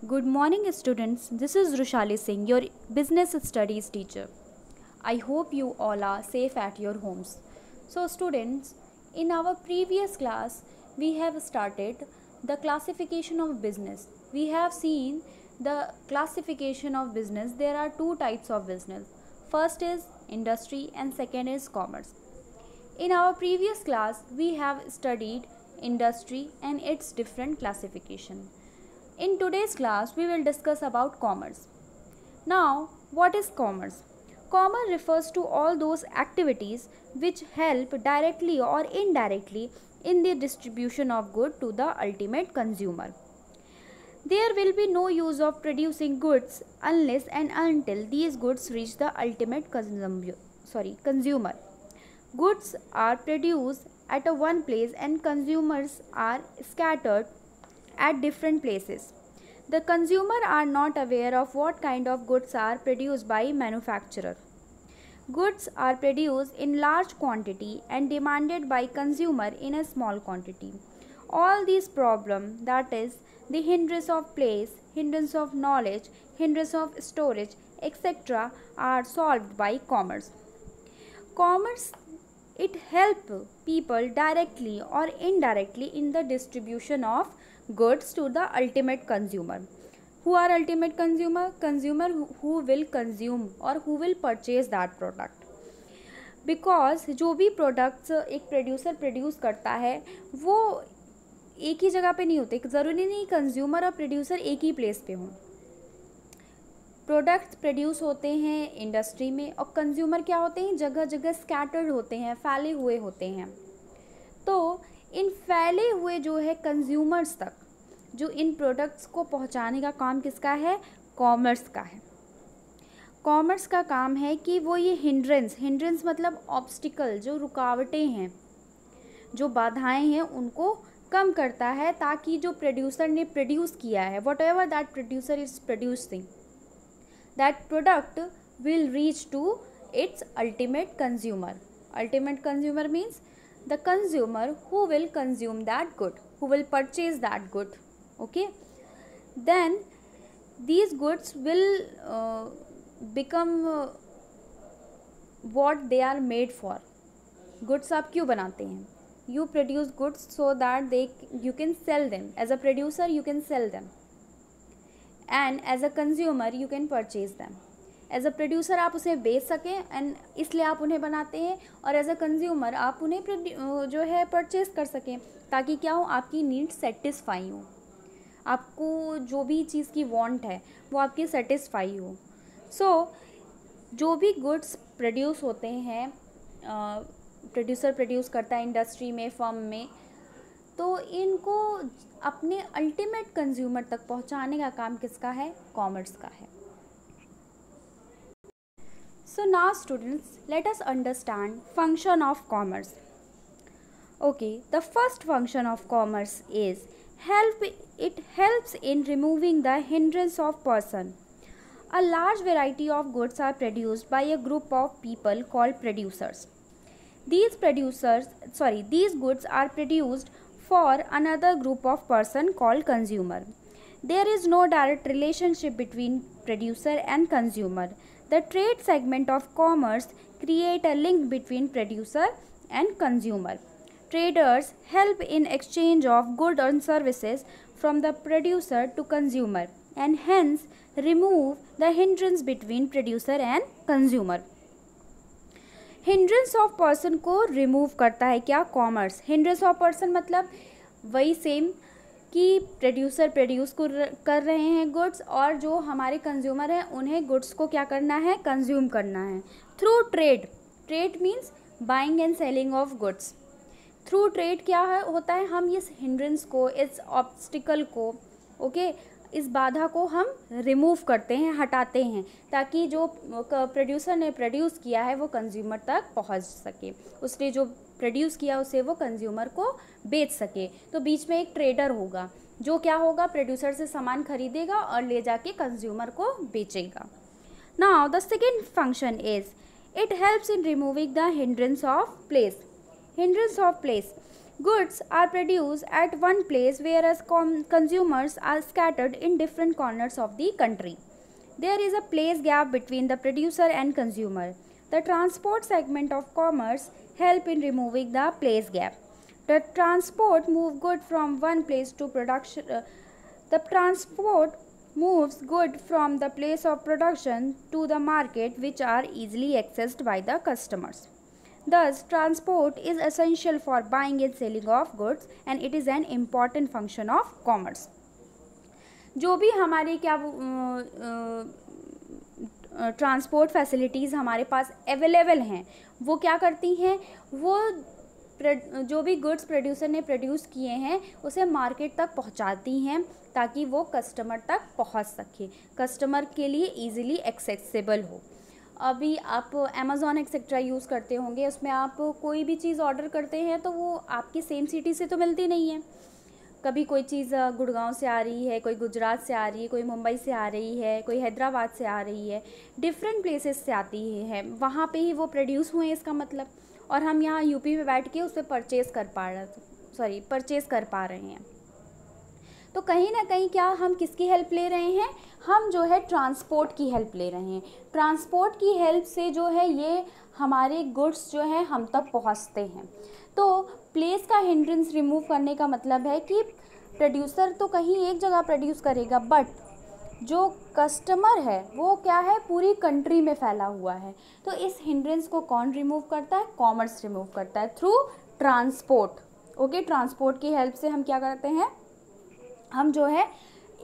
Good morning, students. This is Rushali Singh, your business studies teacher. I hope you all are safe at your homes. So, students, in our previous class, we have started the classification of business. We have seen the classification of business. There are two types of business. First is industry, and second is commerce. In our previous class, we have studied industry and its different classification. In today's class, we will discuss about commerce. Now, what is commerce? Commerce refers to all those activities which help directly or indirectly in the distribution of good to the ultimate consumer. There will be no use of producing goods unless and until these goods reach the ultimate consumer. Goods are produced at a one place and consumers are scattered at different places. The consumer are not aware of what kind of goods are produced by manufacturer. Goods are produced in large quantity and demanded by consumer in a small quantity. All these problems, that is the hindrance of place, hindrance of knowledge, hindrance of storage, etc., are solved by commerce. Commerce, it helps people directly or indirectly in the distribution of goods to the ultimate consumer. Who are ultimate consumer? Consumer who will consume or who will purchase that product. Because जो भी products एक producer produce करता है वो एक ही जगह पे नहीं होते. ज़रूरी नहीं कंज्यूमर और प्रोड्यूसर एक ही प्लेस पे हों. प्रोडक्ट्स प्रोड्यूस होते हैं इंडस्ट्री में और कंज्यूमर क्या होते हैं, जगह जगह स्कैटर्ड होते हैं, फैले हुए होते हैं. तो इन फैले हुए जो है कंज्यूमर्स तक जो इन प्रोडक्ट्स को पहुंचाने का काम किसका है? कॉमर्स का है. कॉमर्स का काम है कि वो ये हिंड्रेंस मतलब ऑब्स्टिकल, जो रुकावटें हैं, जो बाधाएं हैं, उनको कम करता है ताकि जो प्रोड्यूसर ने प्रोड्यूस किया है, whatever that producer is producing, that product will reach to its ultimate consumer. Ultimate consumer means the consumer who will consume that good, who will purchase that good. Okay, then these goods will become what they are made for. Goods आप क्यों बनाते हैं? You produce goods so that you can sell them. As a producer you can sell them and as a consumer you can purchase them. As a producer आप उसे बेच सकें and इसलिए आप उन्हें बनाते हैं, और एज अ कंज्यूमर आप उन्हें जो है परचेज कर सकें ताकि क्या हो, आपकी नीड सेटिस्फाई हो, आपको जो भी चीज़ की वांट है वो आपकी सेटिस्फाई हो. सो जो भी गुड्स प्रोड्यूस होते हैं, प्रोड्यूसर प्रोड्यूस करता है इंडस्ट्री में, फर्म में, तो इनको अपने अल्टीमेट कंज्यूमर तक पहुंचाने का काम किसका है? कॉमर्स का है. So now students, let us understand function of commerce. Okay, the first function of commerce is it helps in removing the hindrance of person. A large variety of goods are produced by a group of people called producers. These goods are produced for another group of person called consumer. There is no direct relationship between producer and consumer. The trade segment of commerce create a link between producer and consumer. Traders help in exchange of goods and services from the producer to consumer and hence remove the hindrance between producer and consumer. Hindrance of person को remove करता है क्या? Commerce. Hindrance of person मतलब वही same कि producer produce कर रहे हैं गुड्स और जो हमारे कंज्यूमर हैं उन्हें गुड्स को क्या करना है? कंज्यूम करना है through trade. Trade means buying and selling of goods. Through trade क्या होता है? हम इस हिंड्रेंस को, इस ऑब्स्टिकल को, इस बाधा को हम रिमूव करते हैं, हटाते हैं, ताकि जो प्रोड्यूसर ने प्रोड्यूस किया है वो कंज्यूमर तक पहुंच सके, उसने जो प्रोड्यूस किया उसे वो कंज्यूमर को बेच सके. तो बीच में एक ट्रेडर होगा जो क्या होगा? प्रोड्यूसर से सामान खरीदेगा और ले जाके कंज्यूमर को बेचेगा. Now the second function is it helps in removing the hindrance of place. Hindrance of place Goods are produced at one place whereas consumers are scattered in different corners of the country. There is a place gap between the producer and consumer. The transport segment of commerce help in removing the place gap. The transport move good from one place to production. The transport moves good from the place of production to the market, which are easily accessed by the customers. Thus, transport is essential for buying and selling of goods and it is an important function of commerce. जो भी हमारी क्या transport facilities हमारे पास available हैं वो क्या करती हैं, वो जो भी गुड्स प्रोड्यूसर ने प्रोड्यूस किए हैं उसे मार्केट तक पहुंचाती हैं ताकि वो कस्टमर तक पहुंच सके, कस्टमर के लिए इजीली एक्सेसिबल हो. अभी आप अमेज़ॉन एक्सेट्रा यूज़ करते होंगे, उसमें आप कोई भी चीज़ ऑर्डर करते हैं तो वो आपकी सेम सिटी से तो मिलती नहीं है. कभी कोई चीज़ गुड़गांव से आ रही है, कोई गुजरात से आ रही है, कोई मुंबई से आ रही है, कोई हैदराबाद से आ रही है, डिफरेंट प्लेसेस से आती है, वहाँ पे ही वो प्रोड्यूस हुए हैं इसका मतलब, और हम यहाँ यूपी में बैठ के उसे परचेज़ कर पा रहे हैं. तो कहीं ना कहीं क्या हम किसकी हेल्प ले रहे हैं, हम जो है ट्रांसपोर्ट की हेल्प ले रहे हैं. ट्रांसपोर्ट की हेल्प से जो है ये हमारे गुड्स जो है हम तक पहुंचते हैं. तो प्लेस का हिंड्रेंस रिमूव करने का मतलब है कि प्रोड्यूसर तो कहीं एक जगह प्रोड्यूस करेगा, बट जो कस्टमर है वो क्या है, पूरी कंट्री में फैला हुआ है. तो इस हिंड्रेंस को कौन रिमूव करता है, कॉमर्स रिमूव करता है थ्रू ट्रांसपोर्ट. ओके, ट्रांसपोर्ट की हेल्प से हम क्या करते हैं, हम जो है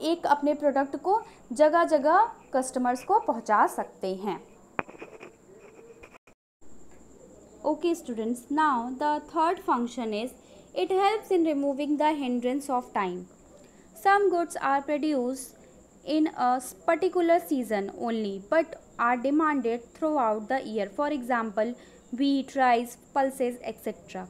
एक अपने प्रोडक्ट को जगह जगह कस्टमर्स को पहुंचा सकते हैं. Okay students, now the third function is it helps in removing the hindrance of time. Some goods are produced in a particular season only but are demanded throughout the year. For example, wheat, rice, pulses, etc.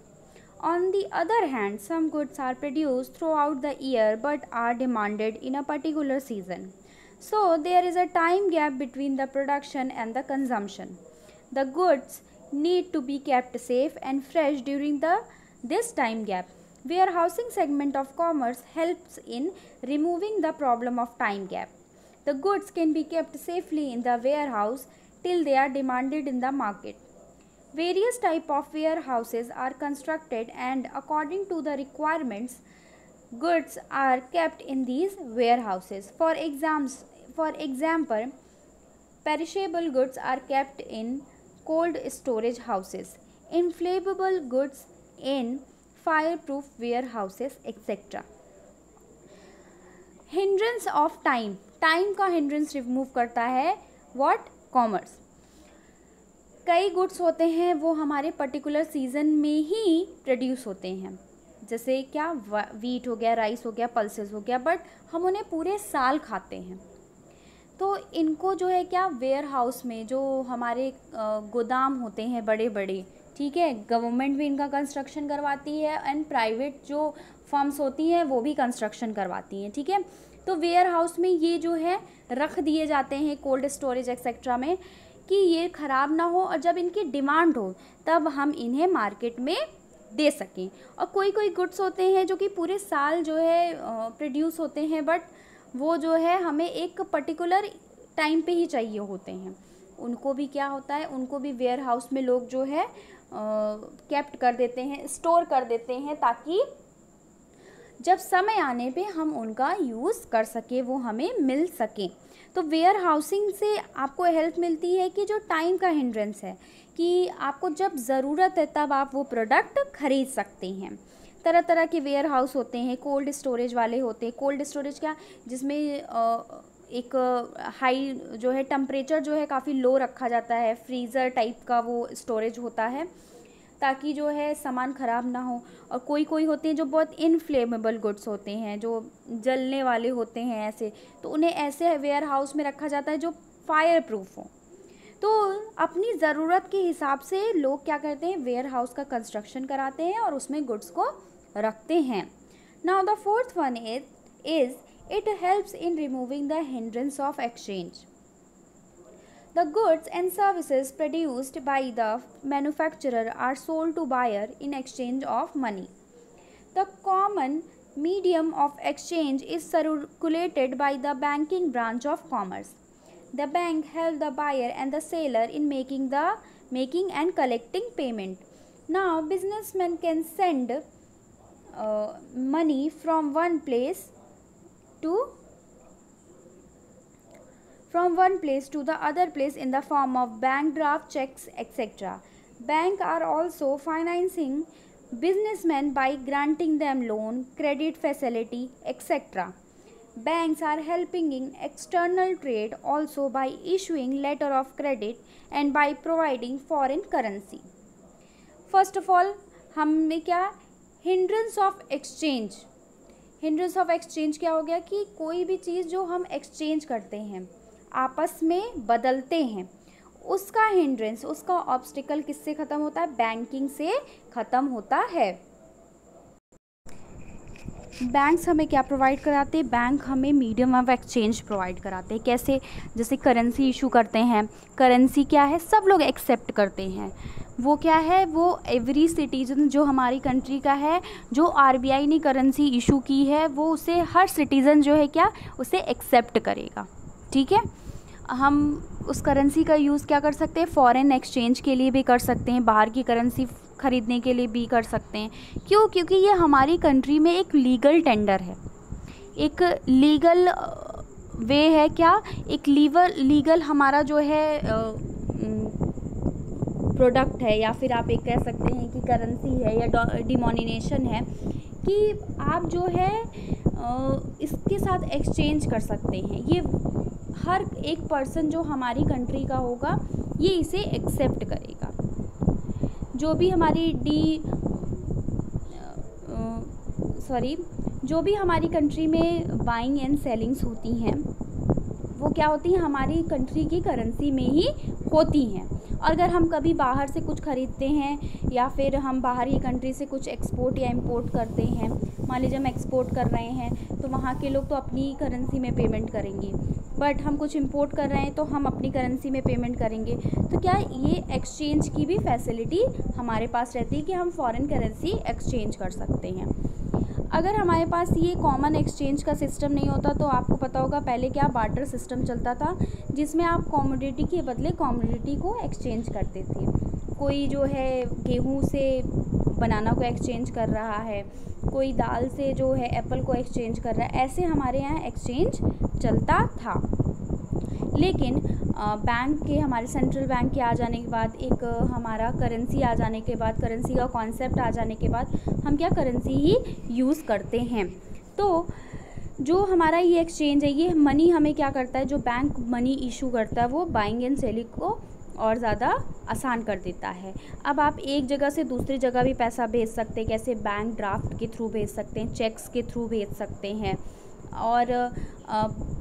On the other hand, some goods are produced throughout the year but are demanded in a particular season. So there is a time gap between the production and the consumption. The goods need to be kept safe and fresh during this time gap. Warehousing segment of commerce helps in removing the problem of time gap. The goods can be kept safely in the warehouse till they are demanded in the market. Various type of warehouses are constructed and according to the requirements, goods are kept in these warehouses. For example, perishable goods are kept in cold storage houses, inflammable goods in fireproof warehouses, etc. Hindrance of time. Time का hindrance remove करता है what, commerce. कई goods होते हैं वो हमारे particular season में ही produce होते हैं, जैसे क्या वीट हो गया, राइस हो गया, पल्सेस हो गया, बट हम उन्हें पूरे साल खाते हैं. तो इनको जो है क्या, वेयर हाउस में जो हमारे गोदाम होते हैं बड़े बड़े, ठीक है, गवर्नमेंट भी इनका कंस्ट्रक्शन करवाती है एंड प्राइवेट जो फर्म्स होती हैं वो भी कंस्ट्रक्शन करवाती हैं, ठीक है. तो वेयर हाउस में ये जो है रख दिए जाते हैं कोल्ड स्टोरेज एक्सेट्रा में कि ये ख़राब ना हो और जब इनकी डिमांड हो तब हम इन्हें मार्केट में दे सकें. और कोई गुड्स होते हैं जो कि पूरे साल जो है प्रोड्यूस होते हैं, बट वो जो है हमें एक पर्टिकुलर टाइम पे ही चाहिए होते हैं. उनको भी क्या होता है, उनको भी वेयर हाउस में लोग जो है कैप्ट कर देते हैं, स्टोर कर देते हैं, ताकि जब समय आने पे हम उनका यूज़ कर सके, वो हमें मिल सके. तो वेयर हाउसिंग से आपको हेल्प मिलती है कि जो टाइम का हिंड्रेंस है कि आपको जब ज़रूरत है तब आप वो प्रोडक्ट खरीद सकते हैं. तरह तरह के वेयर हाउस होते हैं, कोल्ड स्टोरेज वाले होते हैं. कोल्ड स्टोरेज क्या, जिसमें एक हाई जो है टेम्परेचर जो है काफ़ी लो रखा जाता है, फ्रीज़र टाइप का वो स्टोरेज होता है ताकि जो है सामान ख़राब ना हो. और कोई होते हैं जो बहुत इनफ्लेमेबल गुड्स होते हैं, जो जलने वाले होते हैं ऐसे, तो उन्हें ऐसे वेयर हाउस में रखा जाता है जो फायर प्रूफ हो. तो अपनी ज़रूरत के हिसाब से लोग क्या करते हैं, वेयर हाउस का कंस्ट्रक्शन कराते हैं और उसमें गुड्स को रखते हैं. Now the fourth one is it helps in removing the hindrance of exchange. The goods and services produced by the manufacturer are sold to buyer in exchange of money. The common medium of exchange is circulated by the banking branch of commerce. The bank helps the buyer and the seller in making and collecting payment. Now businessmen can send money from one place to the other place in the form of bank draft, checks, etc. Banks are also financing businessmen by granting them loan, credit facility, etc. Banks are helping in external trade also by issuing letter of credit and by providing foreign currency. First of all, हमने क्या hindrance of exchange क्या हो गया कि कोई भी चीज़ जो हम एक्सचेंज करते हैं, आपस में बदलते हैं, उसका हिंड्रेंस, उसका ऑब्स्टिकल किससे ख़त्म होता है? बैंकिंग से ख़त्म होता है। बैंक्स हमें क्या प्रोवाइड कराते हैं? बैंक हमें मीडियम ऑफ एक्सचेंज प्रोवाइड कराते हैं। कैसे? जैसे करेंसी इशू करते हैं। करेंसी क्या है? सब लोग एक्सेप्ट करते हैं। वो क्या है? वो एवरी सिटीज़न जो हमारी कंट्री का है, जो आरबीआई ने करेंसी इशू की है, वो उसे हर सिटीज़न जो है क्या, उसे एक्सेप्ट करेगा। ठीक है, हम उस करेंसी का यूज़ क्या कर सकते हैं? फॉरेन एक्सचेंज के लिए भी कर सकते हैं, बाहर की करेंसी ख़रीदने के लिए भी कर सकते हैं। क्यों? क्योंकि ये हमारी कंट्री में एक लीगल टेंडर है, एक लीगल वे है। क्या? एक लीगल हमारा जो है प्रोडक्ट है, या फिर आप एक कह सकते हैं कि करेंसी है या डिमोनिनेशन है, कि आप जो है इसके साथ एक्सचेंज कर सकते हैं। ये हर एक पर्सन जो हमारी कंट्री का होगा, ये इसे एक्सेप्ट करेगा। जो भी हमारी कंट्री में बाइंग एंड सेलिंग्स होती हैं, वो क्या होती हैं? हमारी कंट्री की करेंसी में ही होती हैं। और अगर हम कभी बाहर से कुछ ख़रीदते हैं या फिर हम बाहर की कंट्री से कुछ एक्सपोर्ट या इंपोर्ट करते हैं, मान लीजिए हम एक्सपोर्ट कर रहे हैं तो वहाँ के लोग तो अपनी करेंसी में पेमेंट करेंगे, बट हम कुछ इंपोर्ट कर रहे हैं तो हम अपनी करेंसी में पेमेंट करेंगे। तो क्या ये एक्सचेंज की भी फैसिलिटी हमारे पास रहती है कि हम फॉरेन करेंसी एक्सचेंज कर सकते हैं। अगर हमारे पास ये कॉमन एक्सचेंज का सिस्टम नहीं होता तो आपको पता होगा पहले क्या बार्टर सिस्टम चलता था, जिसमें आप कमोडिटी के बदले कमोडिटी को एक्सचेंज करते थे। कोई जो है गेहूं से बनाना को एक्सचेंज कर रहा है, कोई दाल से जो है एप्पल को एक्सचेंज कर रहा है, ऐसे हमारे यहाँ एक्सचेंज चलता था। लेकिन बैंक के, हमारे सेंट्रल बैंक के आ जाने के बाद, एक हमारा करेंसी आ जाने के बाद, करेंसी का कॉन्सेप्ट आ जाने के बाद, हम क्या करेंसी ही यूज़ करते हैं। तो जो हमारा ये एक्सचेंज है, ये मनी हमें क्या करता है? जो बैंक मनी इशू करता है वो बाइंग एंड सेलिंग को और ज़्यादा आसान कर देता है। अब आप एक जगह से दूसरी जगह भी पैसा भेज सकते हैं। कैसे? बैंक ड्राफ्ट के थ्रू भेज सकते हैं, चेक्स के थ्रू भेज सकते हैं, और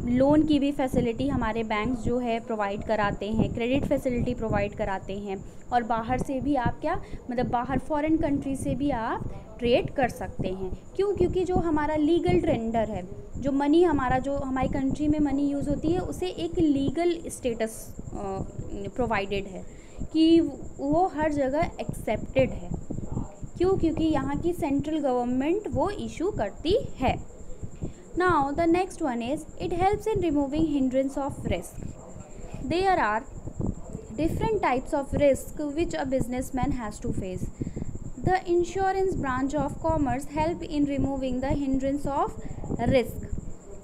लोन की भी फैसिलिटी हमारे बैंक जो है प्रोवाइड कराते हैं, क्रेडिट फैसिलिटी प्रोवाइड कराते हैं। और बाहर से भी आप क्या, मतलब बाहर फॉरेन कंट्री से भी आप ट्रेड कर सकते हैं। क्यों? क्योंकि जो हमारा लीगल टेंडर है, जो मनी हमारा, जो हमारी कंट्री में मनी यूज़ होती है, उसे एक लीगल स्टेटस प्रोवाइडेड है कि वो हर जगह एक्सेप्टेड है। क्यों? क्योंकि यहाँ की सेंट्रल गवर्नमेंट वो इशू करती है। Now the next one is, it helps in removing hindrance of risk. There are different types of risk which a businessman has to face. The insurance branch of commerce help in removing the hindrance of risk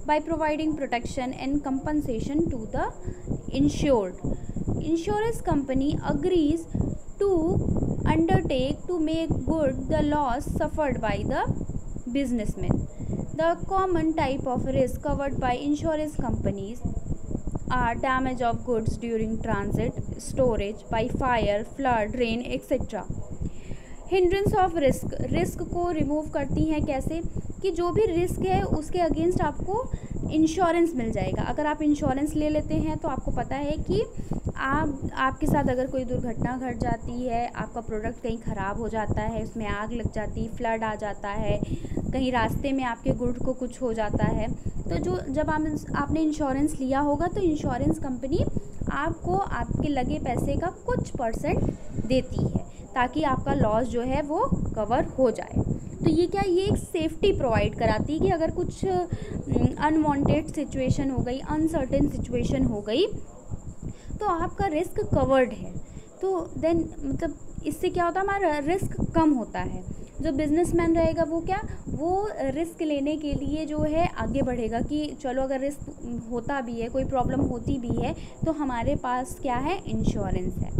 by providing protection and compensation to the insured. Insurance company agrees to undertake to make good the loss suffered by the businessman. The common type of risk covered by insurance companies are damage of goods during transit, storage, by fire, flood, rain, etc. Hindrance of risk को remove करती हैं कैसे? कि जो भी risk है उसके against आपको इंश्योरेंस मिल जाएगा। अगर आप इंश्योरेंस ले लेते हैं तो आपको पता है कि आपके साथ अगर कोई दुर्घटना घट जाती है, आपका प्रोडक्ट कहीं ख़राब हो जाता है, उसमें आग लग जाती है, फ्लड आ जाता है, कहीं रास्ते में आपके गुड को कुछ हो जाता है, तो जब आपने इंश्योरेंस लिया होगा तो इंश्योरेंस कंपनी आपको आपके लगे पैसे का कुछ % देती है ताकि आपका लॉस जो है वो कवर हो जाए। तो ये क्या, ये एक सेफ्टी प्रोवाइड कराती है कि अगर कुछ अनवांटेड सिचुएशन हो गई, अनसर्टेन सिचुएशन हो गई, तो आपका रिस्क कवर्ड है। तो देन मतलब इससे क्या होता है, हमारा रिस्क कम होता है। जो बिजनेसमैन रहेगा वो क्या, वो रिस्क लेने के लिए जो है आगे बढ़ेगा कि चलो अगर रिस्क होता भी है, कोई प्रॉब्लम होती भी है, तो हमारे पास क्या है, इंश्योरेंस है।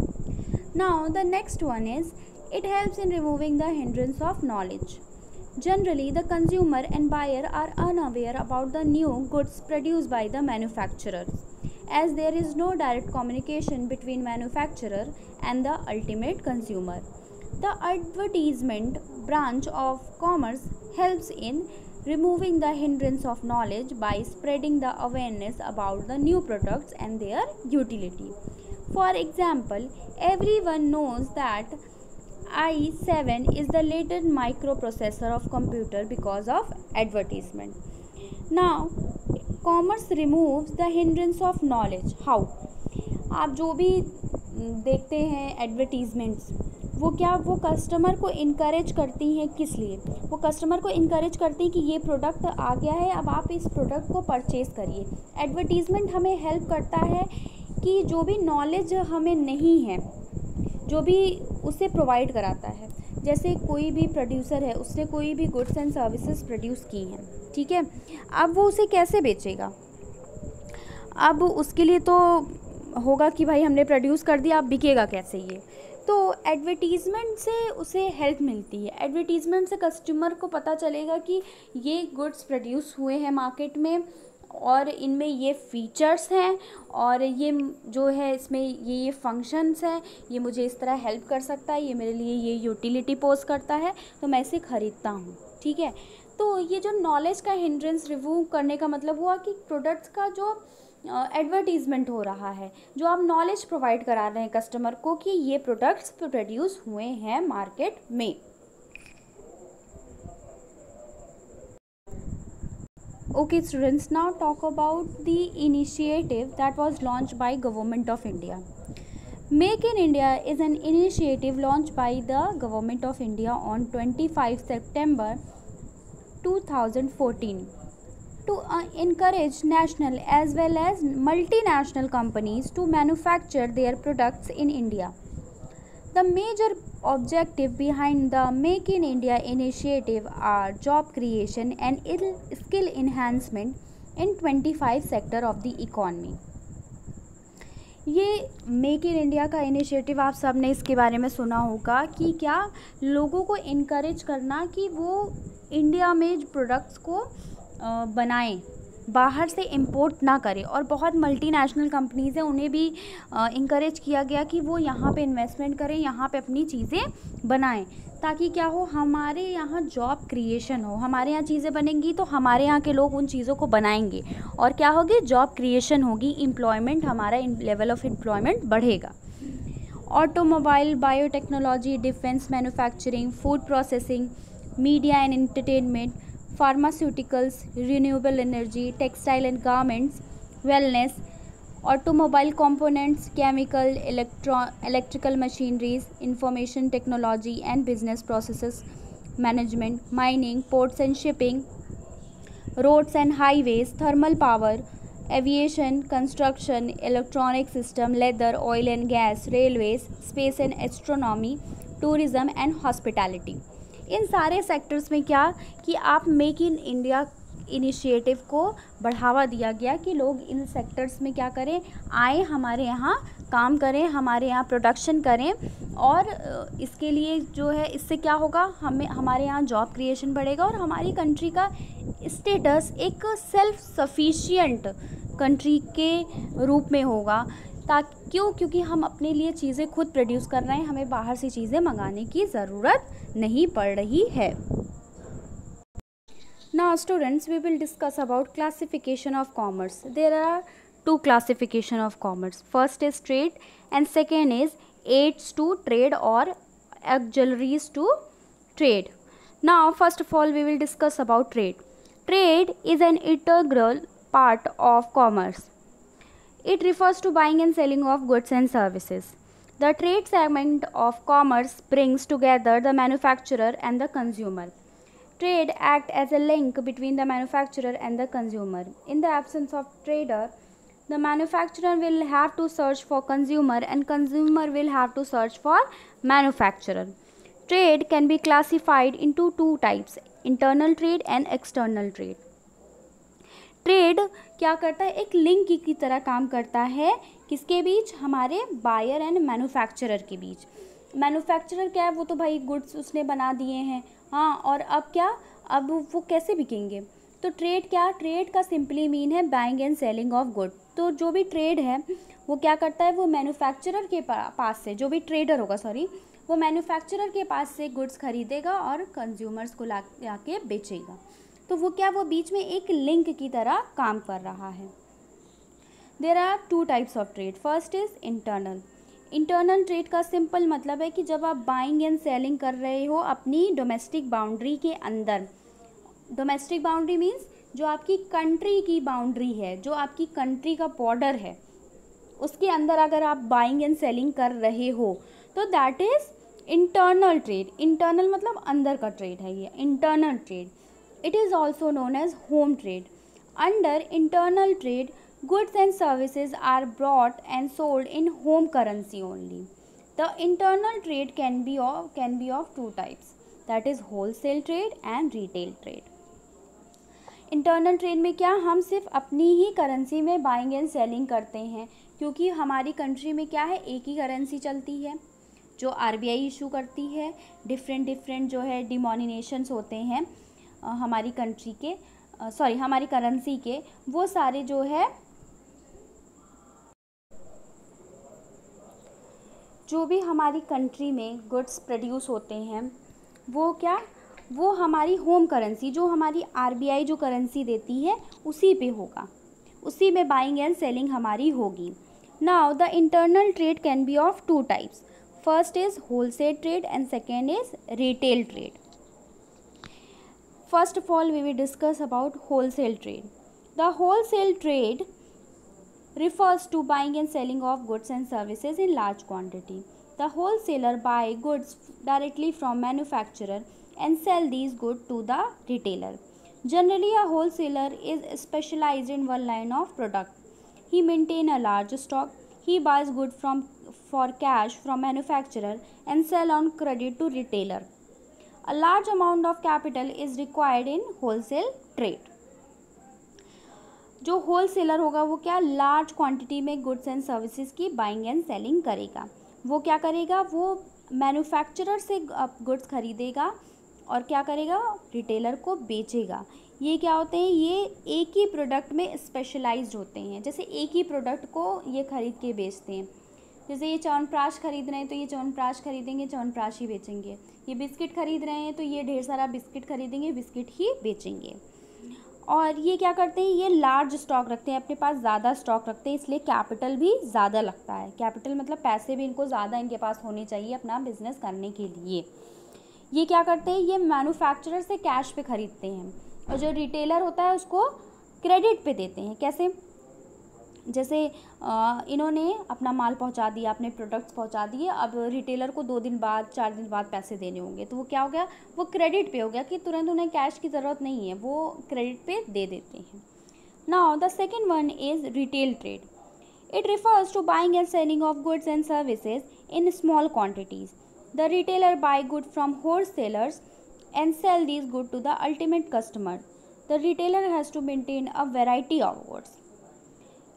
Now the next one is it helps in removing the hindrance of knowledge. Generally, the consumer and buyer are unaware about the new goods produced by the manufacturer, as there is no direct communication between manufacturer and the ultimate consumer. The advertisement branch of commerce helps in removing the hindrance of knowledge by spreading the awareness about the new products and their utility. For example, everyone knows that i7 is the latest microprocessor of computer because of advertisement. Now, commerce removes the hindrance of knowledge. How? आप जो भी देखते हैं advertisements, वो क्या, वो customer को encourage करती हैं। किस लिए? वो कस्टमर को इनकरेज करती हैं कि ये प्रोडक्ट आ गया है, अब आप इस प्रोडक्ट को परचेज़ करिए। एडवर्टीज़मेंट हमें हेल्प करता है कि जो भी नॉलेज हमें नहीं है, जो भी उसे प्रोवाइड कराता है। जैसे कोई भी प्रोड्यूसर है, उसने कोई भी गुड्स एंड सर्विसेज प्रोड्यूस की हैं, ठीक है, अब वो उसे कैसे बेचेगा? अब उसके लिए तो होगा कि भाई हमने प्रोड्यूस कर दिया, अब बिकेगा कैसे ये? तो एडवर्टीज़मेंट से उसे हेल्प मिलती है। एडवर्टीज़मेंट से कस्टमर को पता चलेगा कि ये गुड्स प्रोड्यूस हुए हैं मार्केट में और इनमें ये फ़ीचर्स हैं और ये जो है इसमें ये फंक्शंस हैं, ये मुझे इस तरह हेल्प कर सकता है, ये मेरे लिए ये यूटिलिटी पोज करता है, तो मैं इसे ख़रीदता हूँ, ठीक है। तो ये जो नॉलेज का हिंड्रेंस रिमूव करने का मतलब हुआ कि प्रोडक्ट्स का जो एडवर्टीज़मेंट हो रहा है, जो आप नॉलेज प्रोवाइड करा रहे हैं कस्टमर को कि ये प्रोडक्ट्स प्रोड्यूस हुए हैं मार्केट में। Okay students, now talk about the initiative that was launched by Government of India. Make in India is an initiative launched by the Government of India on 25 September 2014 to encourage national as well as multinational companies to manufacture their products in India. The major objective behind the Make in India initiative are job creation and skill enhancement in 25 sector of the economy. ये make in India का initiative आप सब ने इसके बारे में सुना होगा कि क्या, लोगों को इनकरेज करना कि वो इंडिया में प्रोडक्ट्स को बनाएं, बाहर से इंपोर्ट ना करें। और बहुत मल्टीनेशनल कंपनीज़ हैं, उन्हें भी इंकरेज किया गया कि वो यहाँ पे इन्वेस्टमेंट करें, यहाँ पे अपनी चीज़ें बनाएं, ताकि क्या हो, हमारे यहाँ जॉब क्रिएशन हो। हमारे यहाँ चीज़ें बनेंगी तो हमारे यहाँ के लोग उन चीज़ों को बनाएंगे और क्या होगी, जॉब क्रिएशन होगी, एम्प्लॉयमेंट, हमारा लेवल ऑफ एम्प्लॉयमेंट बढ़ेगा। Automobile, biotechnology, defence manufacturing, food processing, media and entertainment, pharmaceuticals, renewable energy, textile and garments, wellness, automobile components, chemical, electrical machineries, information technology and business processes management, mining, ports and shipping, roads and highways, thermal power, aviation, construction, electronic system, leather, oil and gas, railways, space and astronomy, tourism and hospitality. इन सारे sectors में क्या कि आप make in India initiative को बढ़ावा दिया गया कि लोग इन सेक्टर्स में क्या करें, आए, हमारे यहाँ काम करें, हमारे यहाँ प्रोडक्शन करें। और इसके लिए जो है, इससे क्या होगा, हमारे यहाँ जॉब क्रिएशन बढ़ेगा और हमारी कंट्री का स्टेटस एक सेल्फ सफिशिएंट कंट्री के रूप में होगा। क्योंकि हम अपने लिए चीज़ें खुद प्रोड्यूस कर रहे हैं, हमें बाहर से चीज़ें मंगाने की ज़रूरत नहीं पड़ रही है। Now students, we will discuss about classification of commerce. There are two classification of commerce. First is trade and second is aids to trade or auxiliaries to trade. Now first of all we will discuss about trade. Trade is an integral part of commerce. It refers to buying and selling of goods and services. The trade segment of commerce brings together the manufacturer and the consumer. Trade act as a link between the manufacturer and the consumer. In the absence of trader, the manufacturer will have to search for consumer and consumer will have to search for manufacturer. Trade can be classified into two types, internal trade and external trade. Trade क्या करता है, एक link की तरह काम करता है, किसके बीच, हमारे बायर एंड मैन्युफैक्चरर के बीच। मैन्युफैक्चरर क्या है, वो तो भाई गुड्स उसने बना दिए हैं, हाँ, और अब क्या, अब वो कैसे बिकेंगे। तो ट्रेड क्या, ट्रेड का सिंपली मीन है buying and selling of good. तो जो भी ट्रेड है वो क्या करता है, वो मैन्युफैक्चरर के पास से, जो भी ट्रेडर होगा सॉरी, वो मैन्युफैक्चरर के पास से गुड्स खरीदेगा और कंज्यूमर्स को ला के बेचेगा। तो वो क्या, वो बीच में एक लिंक की तरह काम कर रहा है। There are two types of trade. First is internal. Internal trade का सिंपल मतलब है कि जब आप बाइंग एंड सेलिंग कर रहे हो अपनी डोमेस्टिक बाउंड्री के अंदर। डोमेस्टिक बाउंड्री मीन्स जो आपकी कंट्री की बाउंड्री है, जो आपकी कंट्री का बॉर्डर है, उसके अंदर अगर आप बाइंग एंड सेलिंग कर रहे हो तो that is internal trade. Internal मतलब अंदर का ट्रेड है ये internal trade. It is also known as home trade. Under internal trade, goods and services are bought and sold in home currency only. The internal trade can be of two types, that is wholesale trade and retail trade. Internal trade में क्या, हम सिर्फ अपनी ही currency में buying and selling करते हैं, क्योंकि हमारी कंट्री में क्या है, एक ही करेंसी चलती है जो आरबीआई इशू करती है। डिफरेंट जो है डिमोनिनेशंस होते हैं हमारी कंट्री के, हमारी करेंसी के, वो सारे जो है, जो भी हमारी कंट्री में गुड्स प्रोड्यूस होते हैं वो क्या, वो हमारी होम करेंसी, जो हमारी आरबीआई जो करेंसी देती है उसी पे होगा, उसी में बाइंग एंड सेलिंग हमारी होगी। Now the internal trade can be of two types. First is wholesale trade and second is retail trade. First of all, we will discuss about wholesale trade. The wholesale trade refers to buying and selling of goods and services in large quantity. The wholesaler buy goods directly from manufacturer and sell these goods to the retailer. Generally, a wholesaler is specialized in one line of product. He maintains a large stock. He buys goods for cash from manufacturer and sell on credit to retailer. A large amount of capital is required in wholesale trade. जो wholesaler होगा वो क्या, large quantity में goods and services की buying and selling करेगा। वो क्या करेगा, वो मैन्युफैक्चरर से गुड्स खरीदेगा और क्या करेगा, रिटेलर को बेचेगा। ये क्या होते हैं, ये एक ही प्रोडक्ट में स्पेशलाइज्ड होते हैं। जैसे एक ही प्रोडक्ट को ये खरीद के बेचते हैं, जैसे ये च्यवनप्राश खरीद रहे हैं तो ये च्यवनप्राश खरीदेंगे, च्यवनप्राश ही बेचेंगे। ये बिस्किट खरीद रहे हैं तो ये ढेर सारा बिस्किट खरीदेंगे, बिस्किट ही बेचेंगे। और ये क्या करते हैं, ये लार्ज स्टॉक रखते हैं, अपने पास ज़्यादा स्टॉक रखते हैं, इसलिए कैपिटल भी ज़्यादा लगता है। कैपिटल मतलब पैसे भी इनको ज़्यादा इनके पास होने चाहिए अपना बिजनेस करने के लिए। ये क्या करते हैं, ये मैन्युफैक्चरर से कैश पे ख़रीदते हैं और जो रिटेलर होता है उसको क्रेडिट पे देते हैं। कैसे, जैसे इन्होंने अपना माल पहुंचा दिया, अपने प्रोडक्ट्स पहुंचा दिए, अब रिटेलर को 2 दिन बाद 4 दिन बाद पैसे देने होंगे, तो वो क्या हो गया, वो क्रेडिट पे हो गया कि तुरंत उन्हें कैश की ज़रूरत नहीं है, वो क्रेडिट पे दे देते हैं। Now the second one is retail trade. It refers to buying and selling of goods and services in small quantities. The retailer buy goods from wholesalers and sell these goods to the ultimate customer. The retailer has to maintain a variety of goods.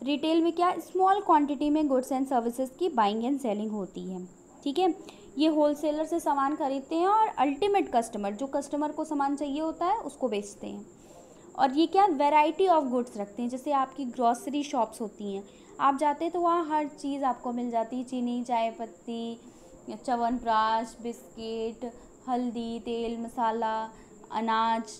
Retail में क्या, small quantity में goods and services की buying and selling होती है, ठीक है। ये wholesaler से सामान खरीदते हैं और अल्टीमेट कस्टमर, जो कस्टमर को सामान चाहिए होता है उसको बेचते हैं। और ये क्या, वैरायटी ऑफ गुड्स रखते हैं। जैसे आपकी ग्रॉसरी शॉप्स होती हैं, आप जाते हैं तो वहाँ हर चीज़ आपको मिल जाती है, चीनी, चाय पत्ती, च्यवनप्राश, बिस्किट, हल्दी, तेल, मसाला, अनाज,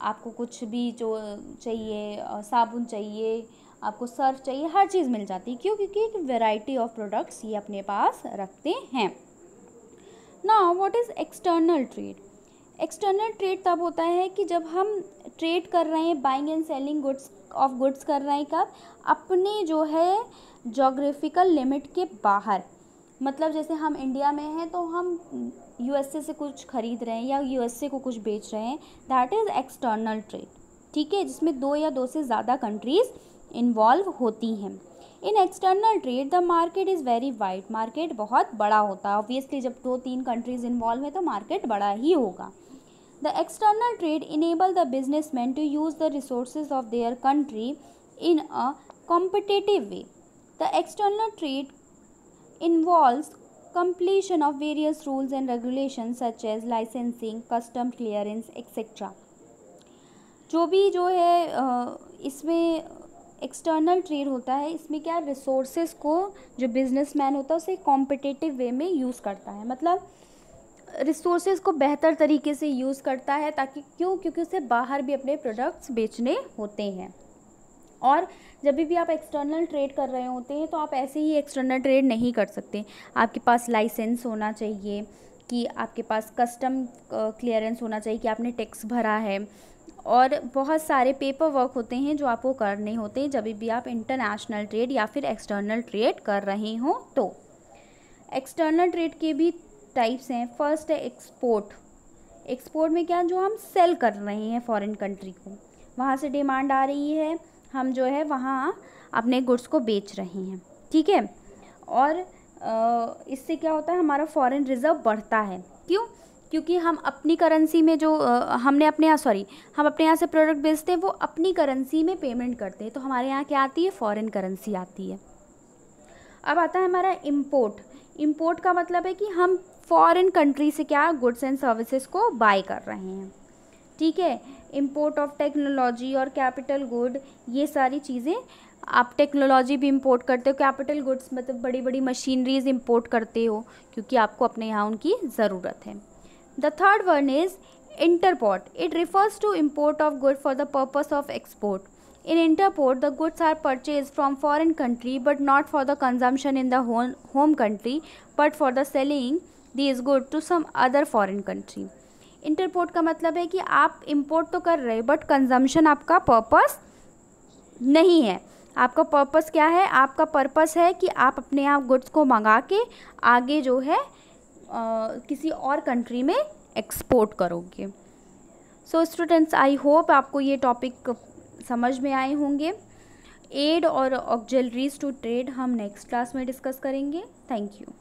आपको कुछ भी जो चाहिए, साबुन चाहिए, आपको सर्फ चाहिए, हर चीज़ मिल जाती है। क्यों, क्योंकि एक वैरायटी ऑफ प्रोडक्ट्स ये अपने पास रखते हैं। Now what is external trade? External trade तब होता है कि जब हम ट्रेड कर रहे हैं, बाइंग एंड सेलिंग गुड्स कर रहे हैं, कब, अपने जो है जोग्राफिकल लिमिट के बाहर। मतलब जैसे हम इंडिया में हैं तो हम यूएसए से कुछ खरीद रहे हैं या यूएसए को कुछ बेच रहे हैं, दैट इज़ एक्सटर्नल ट्रेड, ठीक है, जिसमें दो या दो से ज़्यादा कंट्रीज़ इन्वॉल्व होती हैं। इन external trade the market is very wide, market बहुत बड़ा होता है, ऑब्वियसली जब 2-3 कंट्रीज़ इन्वॉल्व है तो मार्केट बड़ा ही होगा। The external trade enable the businessman to use the resources of their country in a competitive way. The external trade involves completion of various rules and regulations such as licensing, custom clearance, etc. जो है इसमें external trade होता है, इसमें क्या resources को जो businessman होता है उसे कॉम्पिटिटिव वे में यूज़ करता है, मतलब रिसोर्सेज को बेहतर तरीके से यूज़ करता है, ताकि क्योंकि उसे बाहर भी अपने प्रोडक्ट्स बेचने होते हैं। और जब भी आप एक्सटर्नल ट्रेड कर रहे होते हैं तो आप ऐसे ही एक्सटर्नल ट्रेड नहीं कर सकते, आपके पास लाइसेंस होना चाहिए, कि आपके पास कस्टम क्लियरेंस होना चाहिए कि आपने टैक्स भरा है, और बहुत सारे पेपर वर्क होते हैं जो आपको करने होते हैं जब भी आप इंटरनेशनल ट्रेड या फिर एक्सटर्नल ट्रेड कर रहे हों। तो एक्सटर्नल ट्रेड के भी टाइप्स हैं। फर्स्ट है एक्सपोर्ट। एक्सपोर्ट में क्या, जो हम सेल कर रहे हैं फॉरेन कंट्री को, वहाँ से डिमांड आ रही है, हम जो है वहाँ अपने गुड्स को बेच रहे हैं, ठीक है। और इससे क्या होता है, हमारा फॉरेन रिज़र्व बढ़ता है। क्यों? क्योंकि हम अपनी करेंसी में जो हम अपने यहाँ से प्रोडक्ट बेचते हैं वो अपनी करेंसी में पेमेंट करते हैं, तो हमारे यहाँ क्या आती है, फॉरेन करेंसी आती है। अब आता है हमारा इम्पोर्ट। इम्पोर्ट का मतलब है कि हम फॉरेन कंट्री से क्या गुड्स एंड सर्विसेज को बाय कर रहे हैं, ठीक है। इम्पोर्ट ऑफ टेक्नोलॉजी और कैपिटल गुड, ये सारी चीज़ें, आप टेक्नोलॉजी भी इंपोर्ट करते हो, कैपिटल गुड्स मतलब बड़ी बड़ी मशीनरीज इंपोर्ट करते हो क्योंकि आपको अपने यहाँ उनकी ज़रूरत है। The third one is interport. It refers to import of good for the purpose of export. In interport, the goods are purchased from foreign country but not for the consumption in the home country but for the selling these goods to some other foreign country. Interport का मतलब है कि आप import तो कर रहे हो but consumption आपका पर्पस नहीं है। आपका पर्पस क्या है? आपका पर्पस है कि आप अपने यहाँ गुड्स को मंगा के आगे जो है किसी और कंट्री में एक्सपोर्ट करोगे। सो स्टूडेंट्स, आई होप आपको ये टॉपिक समझ में आए होंगे। एड और ऑक्सिलरीज टू ट्रेड हम नेक्स्ट क्लास में डिस्कस करेंगे। Thank you.